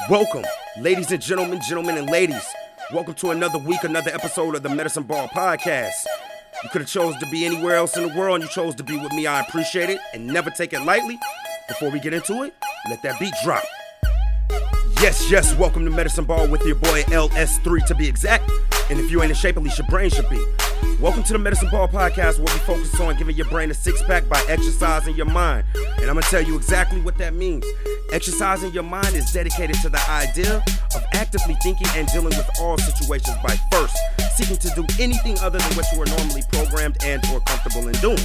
Welcome, ladies and gentlemen and ladies. Welcome to another week, another episode of the Medicine Ball Podcast. You could have chose to be anywhere else in the world, and you chose to be with me. I appreciate it, and never take it lightly. Before we get into it, let that beat drop. Yes, welcome to Medicine Ball with your boy LS3 to be exact. And if you ain't in shape, at least your brain should be. Welcome to the Medicine Ball Podcast, where we focus on giving your brain a six-pack by exercising your mind. And I'm going to tell you exactly what that means. Exercising your mind is dedicated to the idea of actively thinking and dealing with all situations by first seeking to do anything other than what you are normally programmed and or comfortable in doing.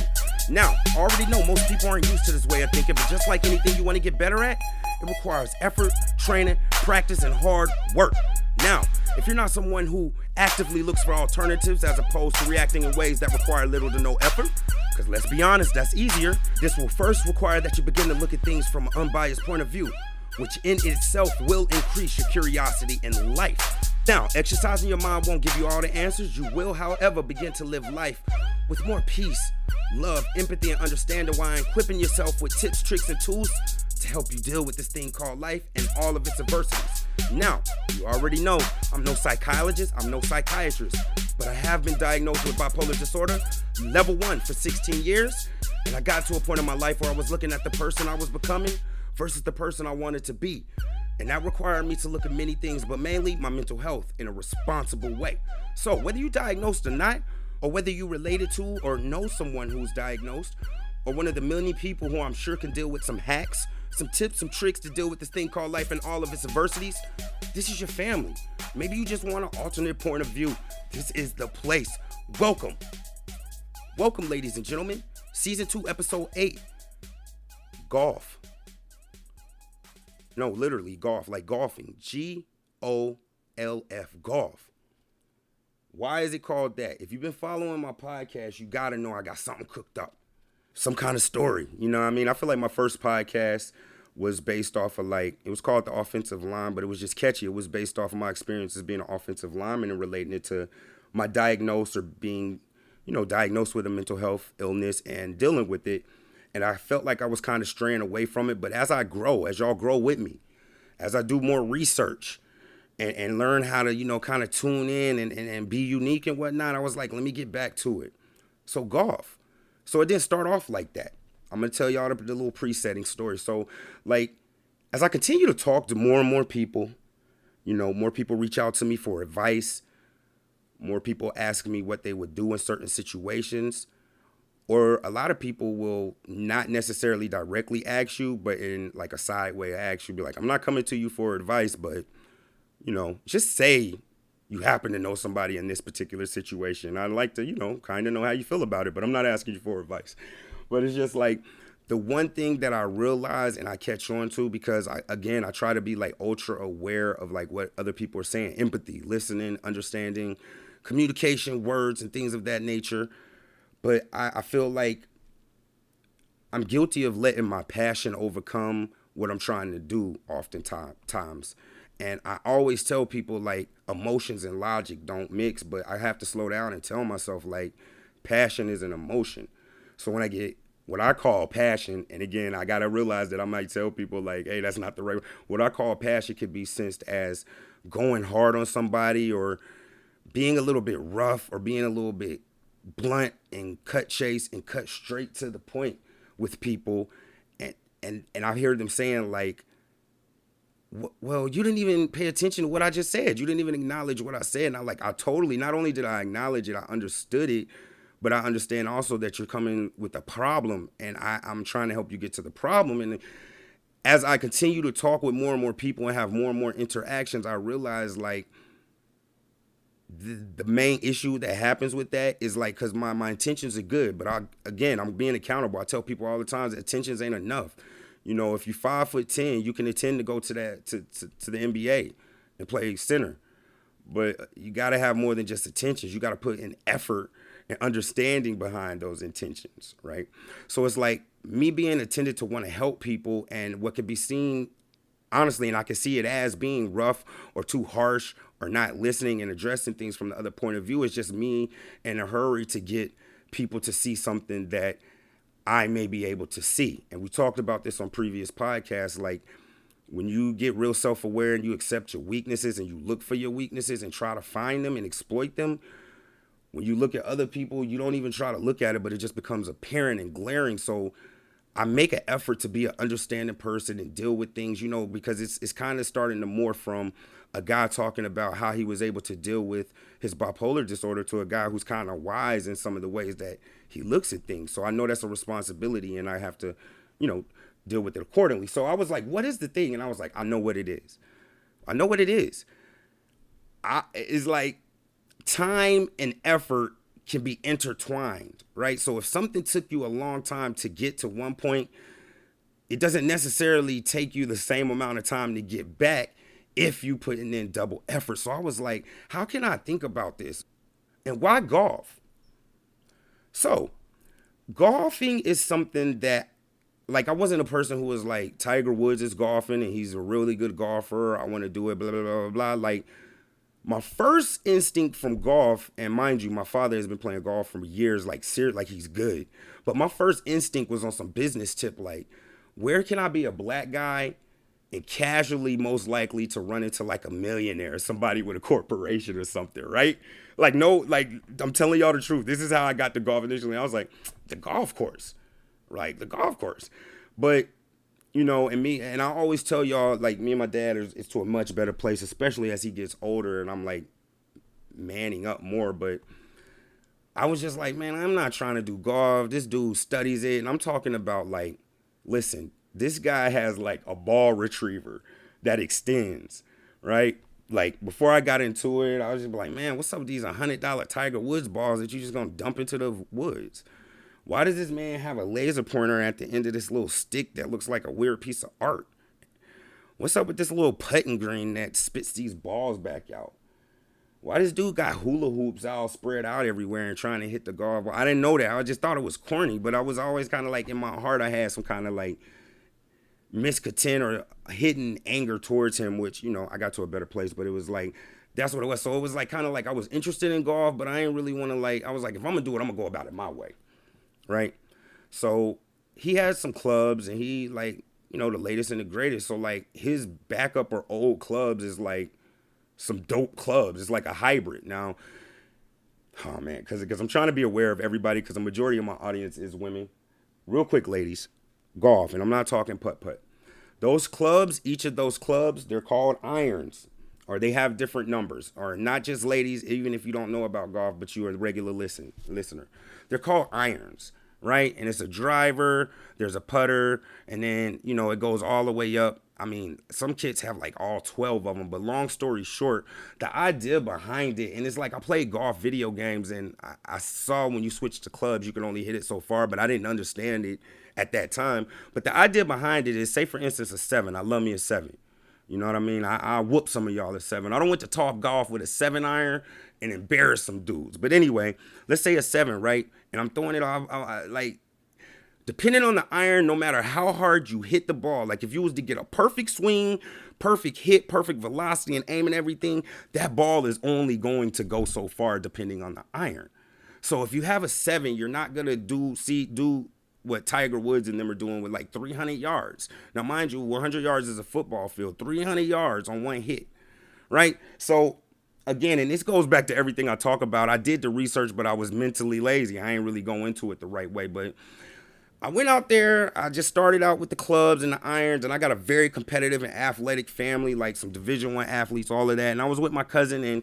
Now, I already know most people aren't used to this way of thinking, but just like anything you want to get better at, it requires effort, training, practice, and hard work. Now, if you're not someone who actively looks for alternatives as opposed to reacting in ways that require little to no effort, because let's be honest, that's easier, this will first require that you begin to look at things from an unbiased point of view, which in itself will increase your curiosity in life. Now, exercising your mind won't give you all the answers. You will, however, begin to live life with more peace, love, empathy, and understanding while equipping yourself with tips, tricks, and tools to help you deal with this thing called life and all of its adversities. Now, you already know I'm no psychologist, I'm no psychiatrist, but I have been diagnosed with bipolar disorder, level 1 for 16 years, and I got to a point in my life where I was looking at the person I was becoming versus the person I wanted to be. And that required me to look at many things, but mainly my mental health in a responsible way. So whether you're diagnosed or not, or whether you related to or know someone who's diagnosed, or one of the million people who I'm sure can deal with some hacks, some tips, some tricks to deal with this thing called life and all of its adversities, this is your family. Maybe you just want an alternate point of view. This is the place. Welcome, ladies and gentlemen. Season 2, Episode 8, Golf. No, literally golf, like golfing. G.O.L.F, golf. Why is it called that? If you've been following my podcast, you gotta know I got something cooked up. Some kind of story, you know what I mean? I feel like my first podcast was based off of it was called The Offensive Line, but it was just catchy. It was based off of my experience as being an offensive lineman and relating it to my diagnosis or being, diagnosed with a mental health illness and dealing with it. And I felt like I was kind of straying away from it. But as I grow, as y'all grow with me, as I do more research and learn how to, kind of tune in and be unique and whatnot, I was like, let me get back to it. So golf. So it didn't start off like that. I'm going to tell y'all the little pre-setting story. So, as I continue to talk to more and more people, more people reach out to me for advice. More people ask me what they would do in certain situations. Or a lot of people will not necessarily directly ask you, but in a side way, ask you, be like, I'm not coming to you for advice, but, just say you happen to know somebody in this particular situation. I'd like to, kind of know how you feel about it, but I'm not asking you for advice. But it's just the one thing that I realize and I catch on to, because I try to be ultra aware of what other people are saying, empathy, listening, understanding, communication, words, and things of that nature. But I feel like I'm guilty of letting my passion overcome what I'm trying to do oftentimes. And I always tell people emotions and logic don't mix, but I have to slow down and tell myself passion is an emotion. So when I get what I call passion, and again, I got to realize that I might tell people hey, that's not the right way. What I call passion could be sensed as going hard on somebody or being a little bit rough or being a little bit blunt and cut straight to the point with people. And I hear them saying well, you didn't even pay attention to what I just said. You didn't even acknowledge what I said. And I totally, not only did I acknowledge it, I understood it, but I understand also that you're coming with a problem and I'm trying to help you get to the problem. And as I continue to talk with more and more people and have more and more interactions, I realize the main issue that happens with that is because my intentions are good, but I'm being accountable. I tell people all the time that intentions ain't enough. If you're 5'10", you can intend to go to the NBA and play center, but you got to have more than just intentions. You got to put in effort and understanding behind those intentions, right? So it's me being intended to want to help people, and what could be seen honestly, and I can see it as being rough or too harsh or not listening and addressing things from the other point of view. It's just me in a hurry to get people to see something that I may be able to see. And we talked about this on previous podcasts. When you get real self-aware and you accept your weaknesses and you look for your weaknesses and try to find them and exploit them, when you look at other people, you don't even try to look at it, but it just becomes apparent and glaring. So I make an effort to be an understanding person and deal with things, because it's kind of starting to morph from a guy talking about how he was able to deal with his bipolar disorder to a guy who's kind of wise in some of the ways that he looks at things. So I know that's a responsibility and I have to, deal with it accordingly. So I was like, what is the thing? And I was like, I know what it is. I know what it is. It's like time and effort can be intertwined, right? So if something took you a long time to get to one point, it doesn't necessarily take you the same amount of time to get back if you put in double effort. So I was like, how can I think about this? And why golf? So golfing is something that, like, I wasn't a person who was like, Tiger Woods is golfing and he's a really good golfer, I want to do it, blah, blah, blah, blah. Like, my first instinct from golf, and mind you, my father has been playing golf for years, like he's good. But my first instinct was on some business tip, like, where can I be a black guy and casually most likely to run into like a millionaire, somebody with a corporation or something, right? Like, no, like, I'm telling y'all the truth. This is how I got to golf initially. I was like, the golf course, right? The golf course. But and I always tell y'all, like, me and my dad is to a much better place, especially as he gets older and I'm like manning up more. But I was just like, man, I'm not trying to do golf. This dude studies it. And I'm talking about, like, listen, this guy has like a ball retriever that extends, right? Like, before I got into it, I was just like, man, what's up with these $100 Tiger Woods balls that you just gonna dump into the woods? Why does this man have a laser pointer at the end of this little stick that looks like a weird piece of art? What's up with this little putting green that spits these balls back out? Why this dude got hula hoops all spread out everywhere and trying to hit the golf ball? I didn't know that. I just thought it was corny, but I was always kind of like, in my heart, I had some kind of like miscontent or hidden anger towards him, which, I got to a better place, but it was like, that's what it was. So it was like kind of like I was interested in golf, but I didn't really want to, like, I was like, if I'm going to do it, I'm going to go about it my way. Right? So he has some clubs and he, like, the latest and the greatest. So, like, his backup or old clubs is like some dope clubs. It's like a hybrid. Now, oh man, because I'm trying to be aware of everybody, because the majority of my audience is women. Real quick, ladies, golf, and I'm not talking putt-putt. Those clubs, each of those clubs, they're called irons, or they have different numbers, or not just ladies, even if you don't know about golf, but you are a regular listener. They're called irons, right? And it's a driver, there's a putter, and then, it goes all the way up. I mean, some kids have like all 12 of them, but long story short, the idea behind it, and it's like, I played golf video games, and I saw when you switch to clubs, you can only hit it so far, but I didn't understand it at that time. But the idea behind it is, say for instance, a 7. I love me a 7. You know what I mean? I whoop some of y'all at 7. I don't want to talk golf with a 7 iron and embarrass some dudes. But anyway, let's say a 7, right? And I'm throwing it off, like, depending on the iron, no matter how hard you hit the ball, like if you was to get a perfect swing, perfect hit, perfect velocity and aim and everything, that ball is only going to go so far depending on the iron. So if you have a 7, you're not going to do what Tiger Woods and them are doing with like 300 yards. Now, mind you, 100 yards is a football field, 300 yards on one hit, right? So again, and this goes back to everything I talk about. I did the research, but I was mentally lazy. I ain't really go into it the right way, but I went out there. I just started out with the clubs and the irons, and I got a very competitive and athletic family, like some Division I athletes, all of that. And I was with my cousin, and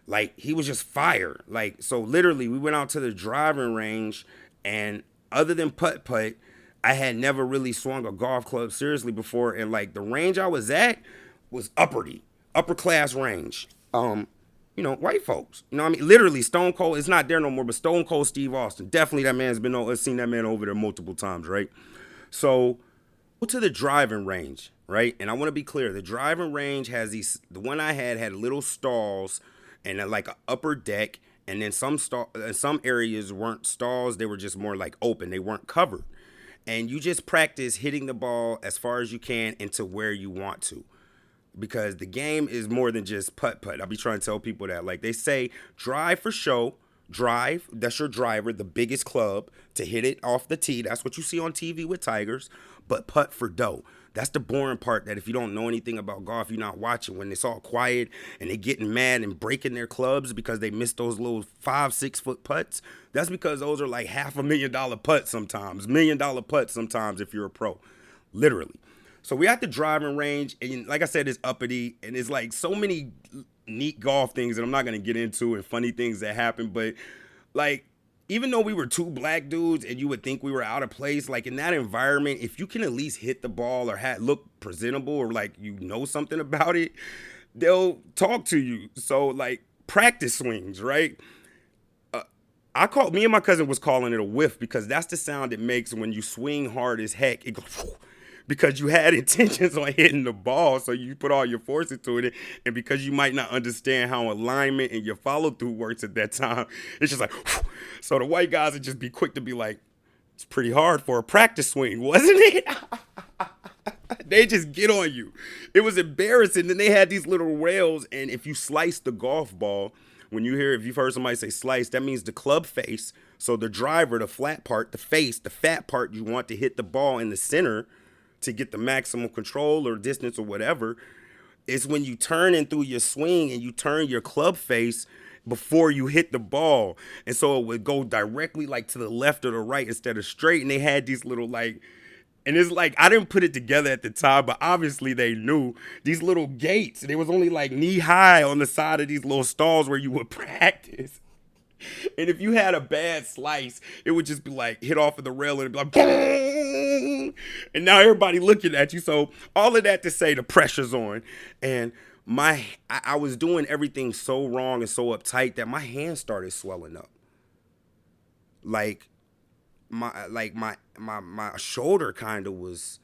like, he was just fire. Like, so literally we went out to the driving range, and other than putt-putt, I had never really swung a golf club seriously before. And like, the range I was at was upper class range. White folks. I mean, literally, Stone Cold, it's not there no more, but Stone Cold Steve Austin. Definitely that man's been seen that man over there multiple times, right? So, go to the driving range, right? And I want to be clear, the driving range has the one I had little stalls and like an upper deck. And then some areas weren't stalls. They were just more like open. They weren't covered. And you just practice hitting the ball as far as you can into where you want to. Because the game is more than just putt-putt. I'll be trying to tell people that. Like, they say, drive for show. Drive, that's your driver, the biggest club, to hit it off the tee. That's what you see on TV with Tigers. But putt for dough. That's the boring part, that if you don't know anything about golf, you're not watching. When it's all quiet and they getting mad and breaking their clubs because they missed those little 5-6 foot putts, that's because those are like $500,000 putts sometimes, $1 million putts sometimes if you're a pro, literally. So we at the driving range, and like I said, it's uppity, and it's like so many neat golf things that I'm not gonna get into and funny things that happen, but like, even though we were two black dudes and you would think we were out of place, like in that environment, if you can at least hit the ball or look presentable, or like you know something about it, they'll talk to you. So like practice swings, right? Me and my cousin was calling it a whiff, because that's the sound it makes when you swing hard as heck. It goes, because you had intentions on hitting the ball, so you put all your force into it, and because you might not understand how alignment and your follow through works at that time, it's just like, so the white guys would just be quick to be like, it's pretty hard for a practice swing, wasn't it? They just get on you. It was embarrassing. Then they had these little rails, and if you slice the golf ball, if you've heard somebody say slice, that means the club face. So the driver, the flat part, the face, the fat part, you want to hit the ball in the center to get the maximum control or distance or whatever. It's when you turn in through your swing and you turn your club face before you hit the ball. And so it would go directly like to the left or the right instead of straight. And they had these little like, and it's like, I didn't put it together at the time, but obviously they knew, these little gates. And it was only like knee high on the side of these little stalls where you would practice. And if you had a bad slice, it would just be like hit off of the rail and it'd be like, boom! And now everybody looking at you. So all of that to say, the pressure's on. And I was doing everything so wrong and so uptight that my hands started swelling up. Like my shoulder kind of was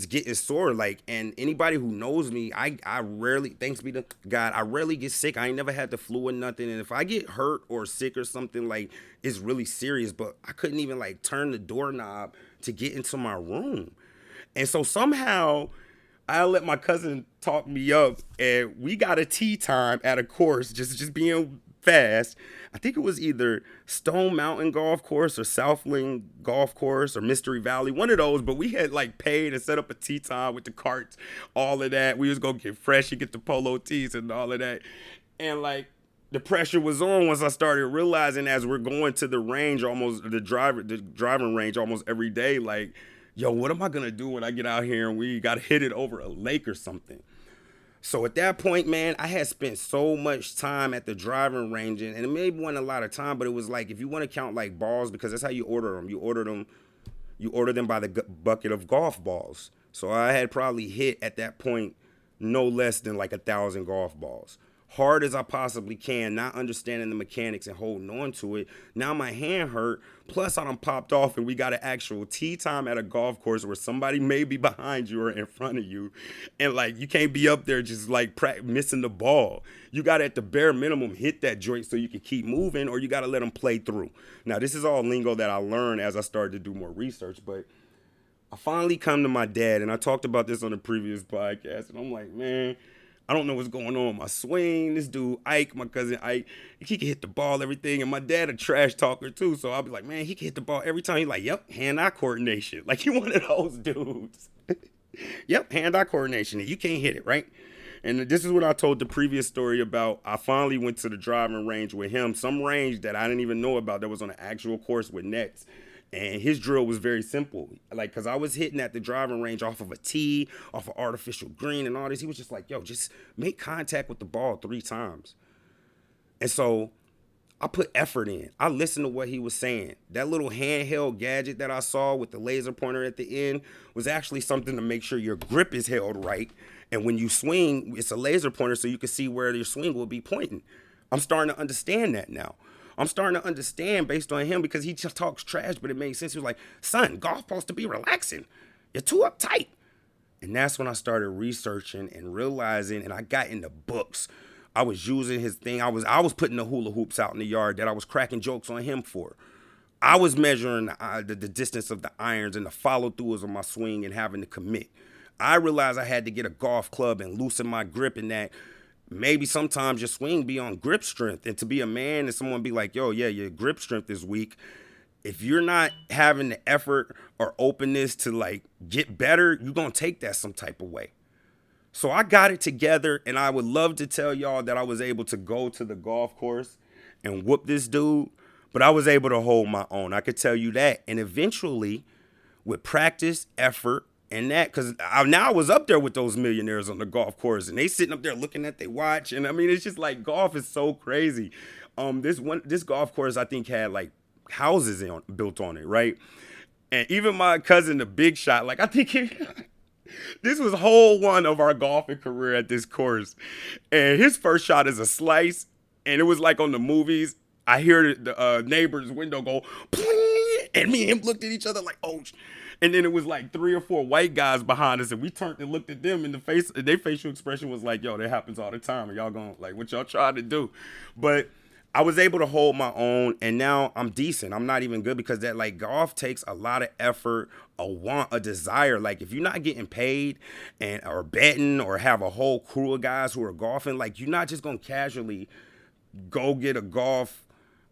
getting sore, like, and anybody who knows me, I rarely, thanks be to God, I rarely get sick. I ain't never had the flu or nothing, and if I get hurt or sick or something, like, it's really serious. But I couldn't even like turn the doorknob to get into my room, and so somehow I let my cousin talk me up, and we got a tee time at a course, just being fast. I think it was either Stone Mountain Golf Course or Southland Golf Course or Mystery Valley, one of those. But we had like paid and set up a tee time with the carts, all of that. We was gonna get fresh and get the polo tees and all of that. And like the pressure was on once I started realizing, as we're going to the range, almost the driving range almost every day, like, yo, what am I gonna do when I get out here and we gotta hit it over a lake or something? So at that point, man, I had spent so much time at the driving range, and it maybe wasn't a lot of time, but it was like, if you want to count like balls, because that's how you order them. You order them by the bucket of golf balls. So I had probably hit at that point no less than like 1,000 golf balls. Hard as I possibly can, not understanding the mechanics and holding on to it. Now my hand hurt, plus I done popped off, and we got an actual tee time at a golf course where somebody may be behind you or in front of you. And like, you can't be up there just like missing the ball. You got to, at the bare minimum, hit that joint so you can keep moving, or you got to let them play through. Now this is all lingo that I learned as I started to do more research, but I finally come to my dad, and I talked about this on the previous podcast, and I'm like, man, I don't know what's going on with my swing. This dude, Ike, my cousin Ike, he can hit the ball, everything. And my dad a trash talker too. So I'll be like, man, he can hit the ball every time. He's like, yep, hand-eye coordination. Like, he one of those dudes. Yep, hand-eye coordination. You can't hit it, right? And this is what I told the previous story about. I finally went to the driving range with him, some range that I didn't even know about that was on an actual course with nets. And his drill was very simple. Like, because I was hitting at the driving range off of a tee, off of artificial green and all this. He was just like, yo, just make contact with the ball 3 times. And so I put effort in. I listened to what he was saying. That little handheld gadget that I saw with the laser pointer at the end was actually something to make sure your grip is held right. And when you swing, it's a laser pointer so you can see where your swing will be pointing. I'm starting to understand that now. I'm starting to understand based on him, because he just talks trash, but it made sense. He was like, son, golf supposed to be relaxing. You're too uptight. And that's when I started researching and realizing, and I got into books. I was using his thing. I was putting the hula hoops out in the yard that I was cracking jokes on him for. I was measuring the distance of the irons and the follow-throughs of my swing and having to commit. I realized I had to get a golf club and loosen my grip, in that maybe sometimes your swing be on grip strength. And to be a man and someone be like, yo, yeah, your grip strength is weak, if you're not having the effort or openness to like get better, you're going to take that some type of way. So I got it together, and I would love to tell y'all that I was able to go to the golf course and whoop this dude, but I was able to hold my own. I could tell you that. And eventually, with practice, effort, and that, because I was up there with those millionaires on the golf course, and they sitting up there looking at their watch, and I mean, it's just like golf is so crazy. This golf course I think had like houses built on it, right? And even my cousin, the big shot, like I think this was whole one of our golfing career at this course. And his first shot is a slice. And it was like on the movies. I hear the neighbor's window go, pling, and me and him looked at each other like, oh. And then it was like 3 or 4 white guys behind us. And we turned and looked at them in the face. And their facial expression was like, yo, that happens all the time. And y'all going, like, what y'all trying to do? But I was able to hold my own, and now I'm decent. I'm not even good because that like golf takes a lot of effort, a want, a desire. Like if you're not getting paid and or betting or have a whole crew of guys who are golfing, like you're not just gonna casually go get a golf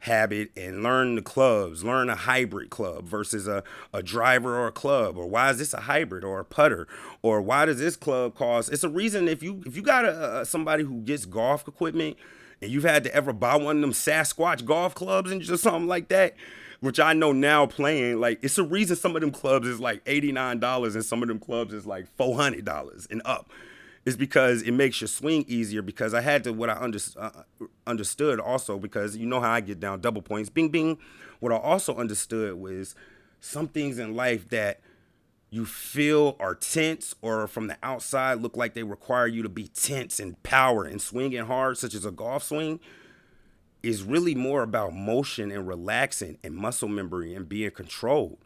habit and learn the clubs, learn a hybrid club versus a driver or a club, or why is this a hybrid or a putter, or why does this club cost? It's a reason if you got somebody who gets golf equipment and you've had to ever buy one of them Sasquatch golf clubs and just something like that, which I know now playing, like it's a reason some of them clubs is like $89 and some of them clubs is like $400 and up. It's because it makes your swing easier, because I had to, what I understood also, because you know how I get down double points, bing, bing. What I also understood was some things in life that you feel are tense or from the outside look like they require you to be tense and power and swinging hard, such as a golf swing, is really more about motion and relaxing and muscle memory and being controlled.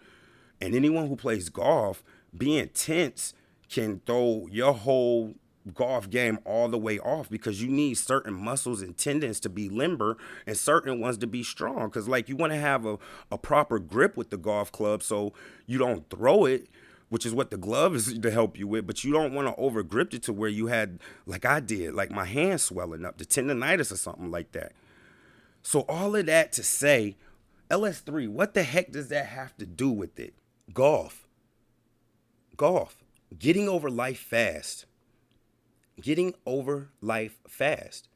And anyone who plays golf, being tense can throw your whole golf game all the way off, because you need certain muscles and tendons to be limber and certain ones to be strong. Because like you want to have a proper grip with the golf club so you don't throw it, which is what the glove is to help you with, but you don't want to over grip it to where you had, like I did, like my hand swelling up, the tendonitis or something like that. So all of that to say, LS3, what the heck does that have to do with it? Golf. Getting over life fast. Getting over life fast.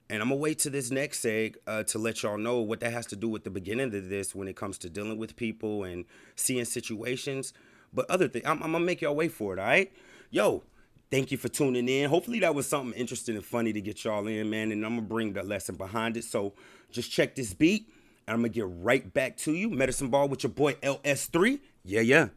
And I'm going to wait to this next seg to let y'all know what that has to do with the beginning of this when it comes to dealing with people and seeing situations. But other things, I'm going to make y'all wait for it, all right? Yo, thank you for tuning in. Hopefully that was something interesting and funny to get y'all in, man. And I'm going to bring the lesson behind it. So just check this beat, and I'm going to get right back to you. Medicine Ball with your boy LS3. Yeah.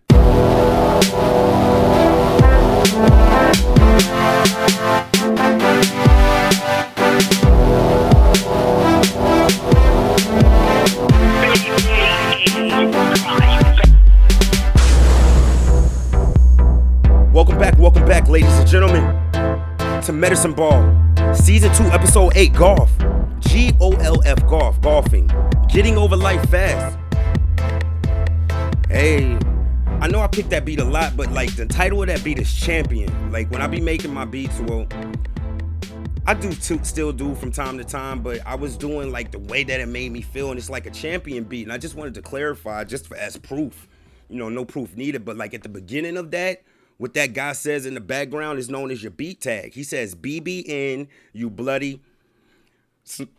Welcome back, ladies and gentlemen, to Medicine Ball, Season 2, Episode 8, Golf. G.O.L.F, golfing. Getting over life fast. Hey, I know I picked that beat a lot, but like the title of that beat is Champion. Like when I be making my beats, well, I still do from time to time, but I was doing like the way that it made me feel, and it's like a champion beat. And I just wanted to clarify, just as proof, no proof needed, but like at the beginning of that, what that guy says in the background is known as your beat tag. He says, BBN, you bloody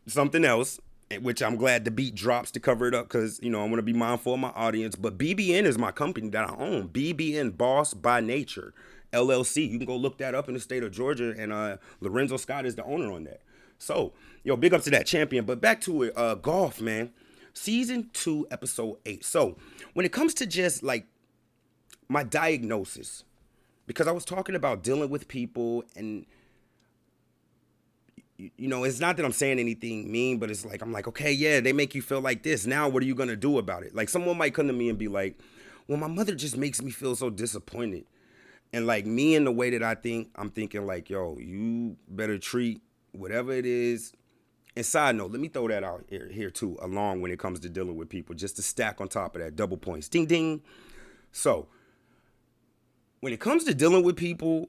something else, which I'm glad the beat drops to cover it up, because, I want to be mindful of my audience. But BBN is my company that I own. BBN Boss by Nature, LLC. You can go look that up in the state of Georgia, and Lorenzo Scott is the owner on that. So, big up to that champion. But back to it, golf, man. Season 2, Episode 8. So, when it comes to just, like, my diagnosis, because I was talking about dealing with people, and it's not that I'm saying anything mean, but it's like, I'm like, okay, yeah, they make you feel like this. Now what are you going to do about it? Like someone might come to me and be like, well, my mother just makes me feel so disappointed. And like me, in the way that I think, I'm thinking like, yo, you better treat whatever it is. And side note, let me throw that out here too, along when it comes to dealing with people, just to stack on top of that, double points. Ding, ding. So when it comes to dealing with people,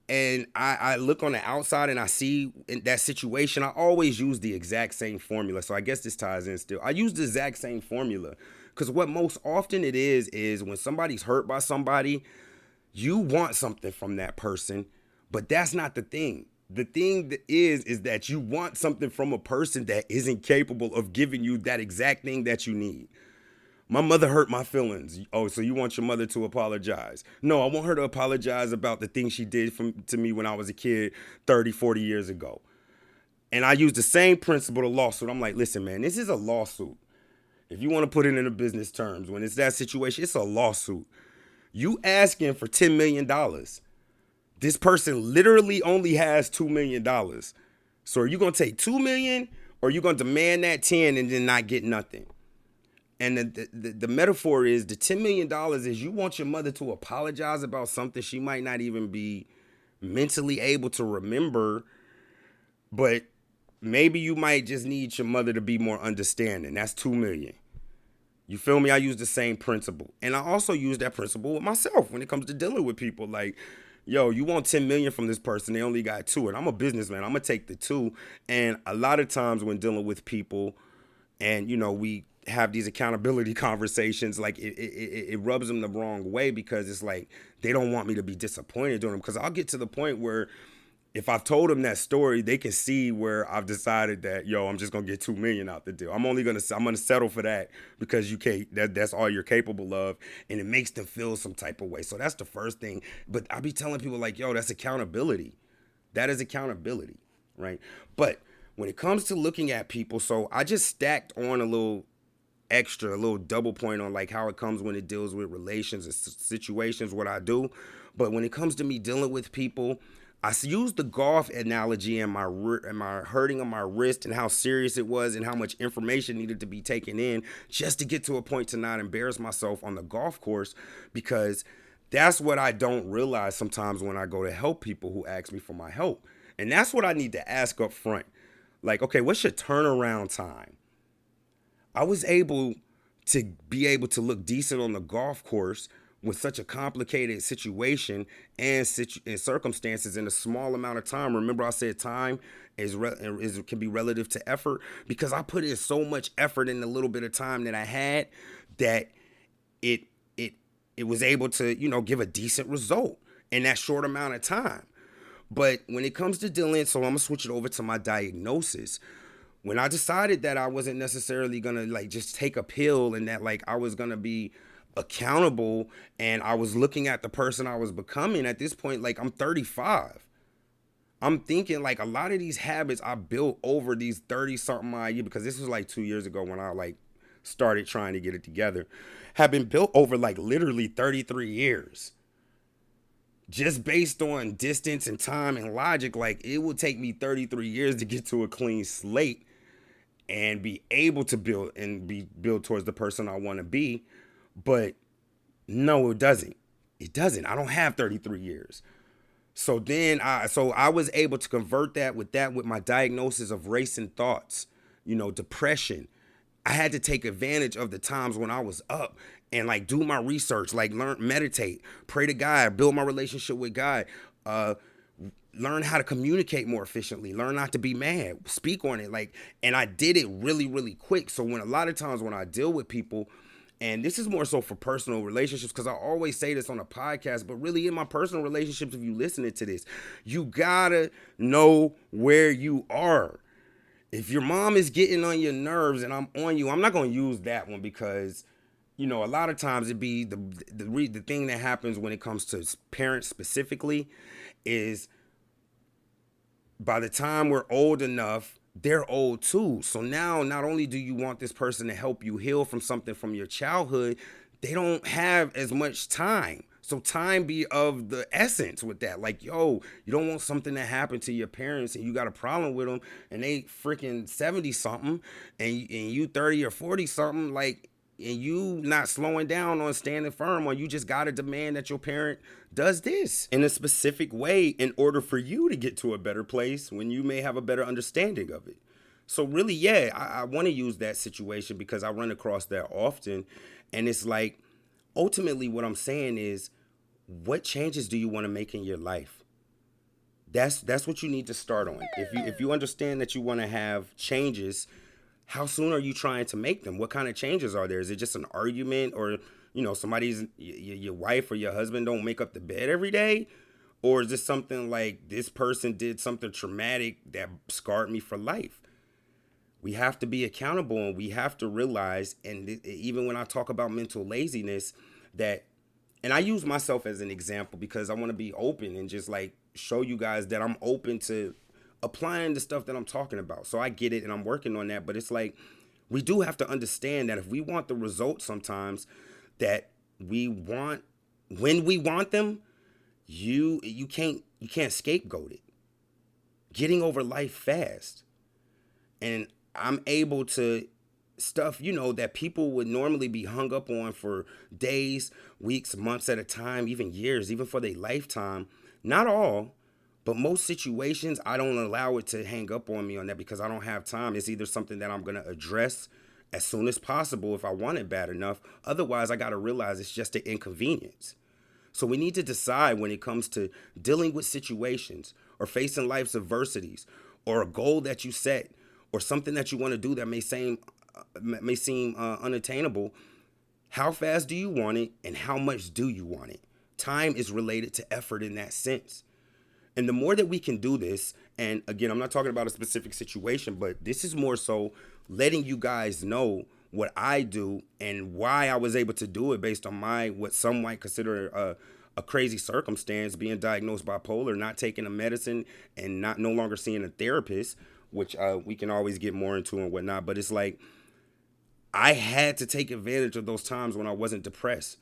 and I look on the outside and I see in that situation, I always use the exact same formula. So I guess this ties in still. I use the exact same formula, Because what most often it is when somebody's hurt by somebody, you want something from that person, but that's not the thing. The thing that is that you want something from a person that isn't capable of giving you that exact thing that you need. My mother hurt my feelings. Oh, so you want your mother to apologize? No, I want her to apologize about the things she did to me when I was a kid 30, 40 years ago. And I use the same principle to lawsuit. I'm like, listen, man, this is a lawsuit. If you want to put it into business terms, when it's that situation, it's a lawsuit. You asking for $10 million. This person literally only has $2 million. So are you going to take $2 million or are you going to demand that 10 and then not get nothing? And the metaphor is the $10 million is you want your mother to apologize about something she might not even be mentally able to remember, but maybe you might just need your mother to be more understanding. That's $2 million. You feel me? I use the same principle. And I also use that principle with myself when it comes to dealing with people. Like, yo, you want 10 million from this person, they only got 2. And I'm a businessman. I'm gonna take the 2. And a lot of times when dealing with people and, you know, we have these accountability conversations, like it rubs them the wrong way because it's like they don't want me to be disappointed in them. Because I'll get to the point where if I've told them that story, they can see where I've decided that, yo, I'm just gonna get 2 million out the deal. I'm gonna settle for that because you can't. That's all you're capable of, and it makes them feel some type of way. So that's the first thing. But I be telling people like, yo, that's accountability. That is accountability, right? But when it comes to looking at people, so I just stacked on a little double point on like how it comes when it deals with relations and situations, what I do. But when it comes to me dealing with people, I used the golf analogy and my hurting on my wrist and how serious it was and how much information needed to be taken in just to get to a point to not embarrass myself on the golf course, because that's what I don't realize sometimes when I go to help people who ask me for my help. And that's what I need to ask up front. Like, okay, what's your turnaround time? I was able to look decent on the golf course with such a complicated situation and circumstances in a small amount of time. Remember I said time can be relative to effort, because I put in so much effort in the little bit of time that I had that it was able to, you know, give a decent result in that short amount of time. But when it comes to dealing, so I'm gonna switch it over to my diagnosis. When I decided that I wasn't necessarily gonna like just take a pill and that like I was gonna be accountable and I was looking at the person I was becoming at this point, like I'm 35. I'm thinking like a lot of these habits I built over these 30 something odd years, because this was like 2 years ago when I like started trying to get it together, have been built over like literally 33 years. Just based on distance and time and logic, like it will take me 33 years to get to a clean slate and be able to build towards the person I want to be. But no, it doesn't. It doesn't. I don't have 33 years. So then I was able to convert that with my diagnosis of racing thoughts, you know, depression. I had to take advantage of the times when I was up and like do my research, like meditate, pray to God, build my relationship with God, learn how to communicate more efficiently, learn not to be mad, speak on it. Like, and I did it really, really quick. So when a lot of times when I deal with people, and this is more so for personal relationships, because I always say this on a podcast, but really in my personal relationships, if you listening to this, you gotta know where you are. If your mom is getting on your nerves and I'm on you, I'm not going to use that one because, you know, a lot of times it'd be the thing that happens when it comes to parents specifically is by the time we're old enough, they're old too. So now not only do you want this person to help you heal from something from your childhood, they don't have as much time. So time be of the essence with that. Like, yo, you don't want something to happen to your parents and you got a problem with them and they freaking 70 something and you 30 or 40 something, like, and you not slowing down on standing firm, or you just got to demand that your parent does this in a specific way in order for you to get to a better place when you may have a better understanding of it. So really, yeah, I want to use that situation because I run across that often. And it's like, ultimately what I'm saying is, what changes do you want to make in your life? That's what you need to start on. If you understand that you want to have changes, How soon are you trying to make them? What kind of changes are there? Is it just an argument, or somebody's your wife or your husband don't make up the bed every day? Or is this something like this person did something traumatic that scarred me for life? We have to be accountable, and we have to realize, and even when I talk about mental laziness, that, and I use myself as an example because I want to be open and just like show you guys that I'm open to applying the stuff that I'm talking about. So I get it and I'm working on that, but it's like we do have to understand that if we want the results sometimes that we want when we want them, you can't scapegoat it. Getting over life fast. And I'm able to stuff, that people would normally be hung up on for days, weeks, months at a time, even years, even for their lifetime. Not all, but most situations, I don't allow it to hang up on me on that because I don't have time. It's either something that I'm going to address as soon as possible if I want it bad enough. Otherwise, I got to realize it's just an inconvenience. So we need to decide when it comes to dealing with situations or facing life's adversities or a goal that you set or something that you want to do that may seem unattainable. How fast do you want it, and how much do you want it? Time is related to effort in that sense. And the more that we can do this, and again, I'm not talking about a specific situation, but this is more so letting you guys know what I do and why I was able to do it based on what some might consider a crazy circumstance, being diagnosed bipolar, not taking a medicine, and no longer seeing a therapist, which we can always get more into and whatnot. But it's like I had to take advantage of those times when I wasn't depressed.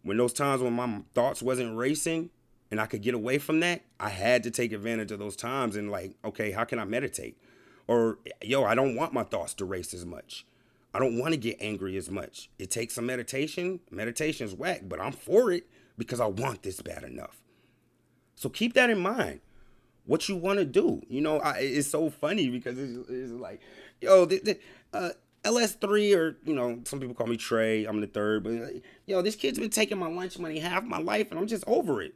When those times when my thoughts wasn't racing and I could get away from that, I had to take advantage of those times and like, okay, how can I meditate? Or, I don't want my thoughts to race as much. I don't want to get angry as much. It takes some meditation. Meditation's whack, but I'm for it because I want this bad enough. So keep that in mind. What you want to do. It's so funny because it's like, LS3, or, some people call me Trey. I'm the third. But, this kid's been taking my lunch money half my life, and I'm just over it.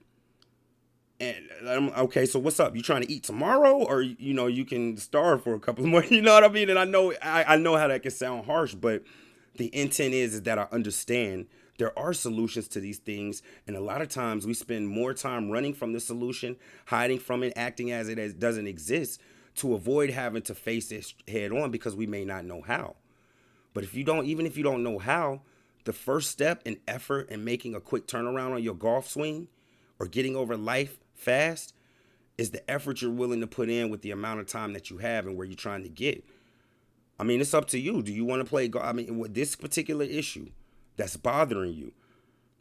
And I'm okay, so what's up? You trying to eat tomorrow, or you can starve for a couple of more? You know what I mean? And I know how that can sound harsh, but the intent is that I understand there are solutions to these things, and a lot of times we spend more time running from the solution, hiding from it, acting as it doesn't exist, to avoid having to face it head on because we may not know how. But even if you don't know how, the first step in effort in making a quick turnaround on your golf swing or getting over life fast is the effort you're willing to put in with the amount of time that you have and where you're trying to get. I mean, it's up to you. Do you want to play golf? I mean, with this particular issue that's bothering you,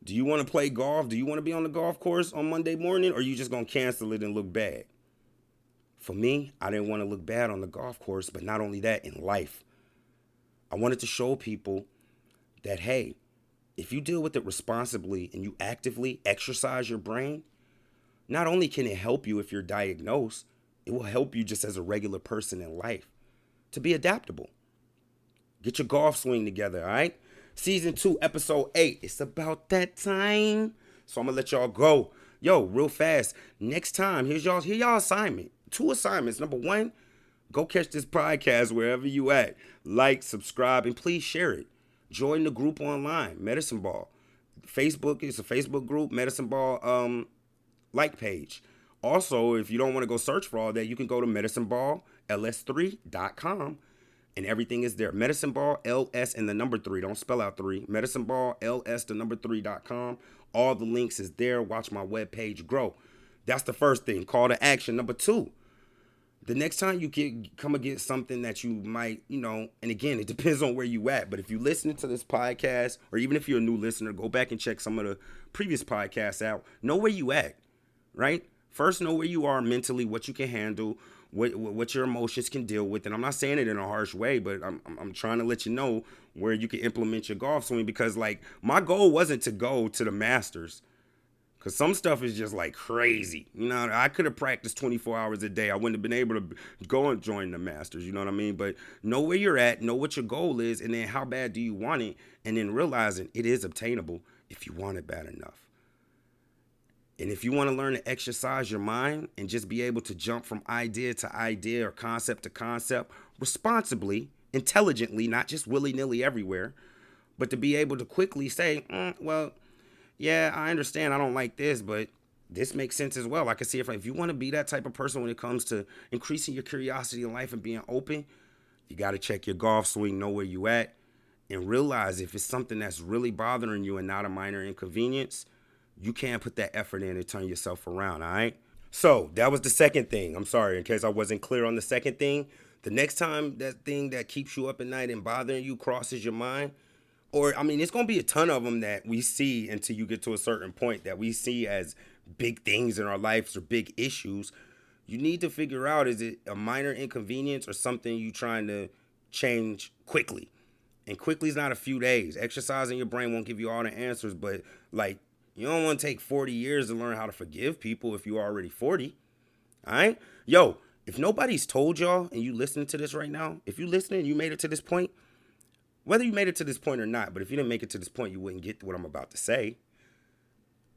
do you want to play golf? Do you want to be on the golf course on Monday morning, or are you just going to cancel it and look bad? For me, I didn't want to look bad on the golf course, but not only that, in life. I wanted to show people that, hey, if you deal with it responsibly and you actively exercise your brain, not only can it help you if you're diagnosed, it will help you just as a regular person in life to be adaptable. Get your golf swing together, all right? Season 2, episode 8. It's about that time. So I'm going to let y'all go. Real fast. Next time, here's y'all assignment. 2 assignments. Number 1, go catch this podcast wherever you at. Like, subscribe, and please share it. Join the group online, Medicine Ball. Facebook is a Facebook group, Medicine Ball like page. Also, if you don't want to go search for all that, you can go to medicineball.ls3.com and everything is there. Medicine Ball, LS and the number 3. Don't spell out 3. Medicine Ball, LS, the number 3.com. All the links is there. Watch my webpage grow. That's the first thing. Call to action. Number 2. The next time you come against something that you might, and again, it depends on where you at. But if you listen to this podcast, or even if you're a new listener, go back and check some of the previous podcasts out. Know where you at, right? First, know where you are mentally, what you can handle, what your emotions can deal with. And I'm not saying it in a harsh way, but I'm trying to let you know where you can implement your golf swing. Because, like, my goal wasn't to go to the Masters. Because some stuff is just like crazy. I could have practiced 24 hours a day. I wouldn't have been able to go and join the Masters. You know what I mean? But know where you're at, know what your goal is, and then how bad do you want it, and then realizing it is obtainable if you want it bad enough. And if you want to learn to exercise your mind and just be able to jump from idea to idea or concept to concept responsibly intelligently, not just willy-nilly everywhere, but to be able to quickly say, well, yeah, I understand I don't like this, but this makes sense as well. I can see if you want to be that type of person when it comes to increasing your curiosity in life and being open, you got to check your golf swing, know where you at, and realize if it's something that's really bothering you and not a minor inconvenience, you can't put that effort in and turn yourself around, all right? So that was the second thing. I'm sorry, in case I wasn't clear on the second thing. The next time that thing that keeps you up at night and bothering you crosses your mind, or, I mean, it's going to be a ton of them that we see until you get to a certain point that we see as big things in our lives or big issues. You need to figure out, is it a minor inconvenience or something you trying to change quickly? And quickly is not a few days. Exercising your brain won't give you all the answers, but like, you don't want to take 40 years to learn how to forgive people if you're already 40. All right? Yo, if nobody's told y'all and you listening to this right now, if you listening, you made it to this point, whether you made it to this point or not, but if you didn't make it to this point, you wouldn't get what I'm about to say.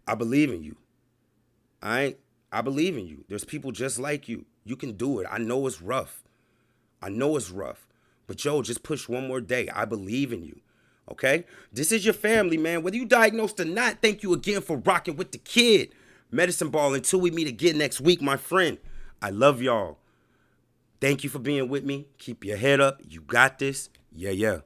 I believe in you. All right? I believe in you. There's people just like you. You can do it. I know it's rough. But yo, just push one more day. I believe in you. Okay? This is your family, man. Whether you diagnosed or not, thank you again for rocking with the kid. Medicine Ball, until we meet again next week, my friend. I love y'all. Thank you for being with me. Keep your head up. You got this. Yeah.